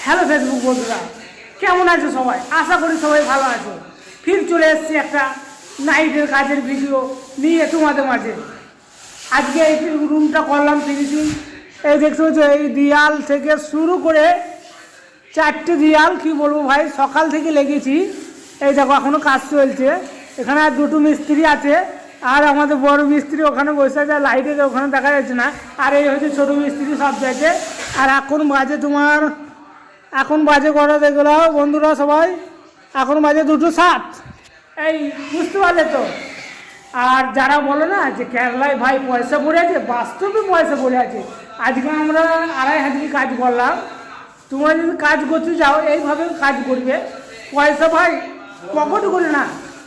Hello Facebook বন্ধুরা, কেমন আছো সবাই? আশা করি সবাই ভালো আছো। ফির চলে এসেছি একটা নাইটের কাজের ভিডিও নিয়ে তোমাদের মাঝে। আজকে এই রুমটা করলাম ফিনিশিং। এই দেখতে পাচ্ছ, এই দেয়াল থেকে শুরু করে 4টে দেয়াল, কি বলবো ভাই, সকাল থেকে লেগেছি। এই দেখো এখনও কাজ চলছে। এখানে আর দুটো মিস্ত্রি আছে, আর আমাদের বড় মিস্ত্রি ওখানে বসে আছে, লাইটে ওখানে দেখা যাচ্ছে না। আর এই হচ্ছে ছোটো মিস্ত্রি সব যাচ্ছে। আর এখন বাজে কটা দেখলো বন্ধুরা সবাই, এখন বাজে 2:07। এই বুঝতে পারলে তো? আর যারা বলো না যে কেরালায় ভাই পয়সা পড়ে আছে, বাস্তবে পয়সা পড়ে আছে। আজকে আমরা 2.5 কাজ করলাম। তোমরা যদি কাজ করতে যাও এইভাবে কাজ করবে, পয়সা ভাই পকেট করে না,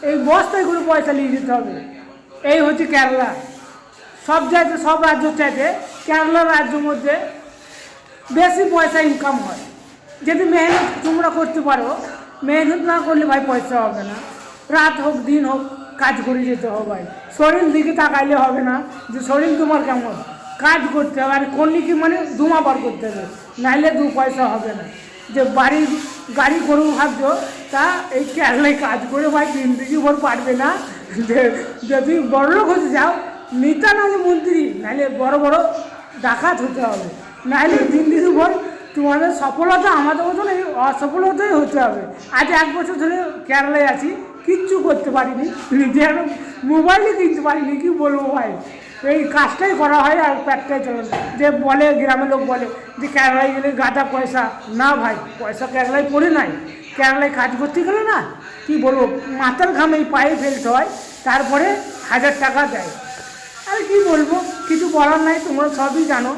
এই বস্তায় করে পয়সা নিয়ে যেতে হবে। এই হচ্ছে কেরালা। সব জায়গায়, সব রাজ্যের চাইতে কেরালা রাজ্যের মধ্যে বেশি পয়সা ইনকাম হয়। যদি মেহনত তোমরা করতে পারো, মেহনত না করলে ভাই পয়সা হবে না। রাত হোক দিন হোক কাজ করে যেতে হবে ভাই। শরীর দিকে তাকাইলে হবে না যে শরীর তোমার কেমন, কাজ করতে হবে। আর করলে কি মানে দুমা বার করতে হবে, নাইলে 2 পয়সা হবে না। যে গাড়ি করবো ভাবছো, তা এই কেরালায় কাজ করে ভাই জিন্দগি ভর পারবে না। যদি বড়লোক হতে যাও, নেতা নাহলে মন্ত্রী, নাহলে বড় বড় ডাকাত হতে হবে, নাহলে জিন্দগি ভর তোমাদের সফলতা আমাদের মতন এই অসফলতাই হতে হবে। আজ 1 বছর ধরে কেরালায় আছি, কিচ্ছু করতে পারিনি, নিজের মোবাইলে কিনতে পারিনি, কি বলবো ভাই। এই কাজটাই করা হয় আর পেটটাই চলে। যে বলে গ্রামের লোক বলে যে কেরালায় গেলে গাদা পয়সা, না ভাই, পয়সা কেরালায় পড়ে নাই। কেরালায় কাজ করতে গেলে না, কি বলবো, মাথার ঘাম এই পায়ে ফেলতে হয়, তারপরে 1000 টাকা দেয়। আর কি বলবো, কিছু বলার নাই, তোমরা সবই জানো।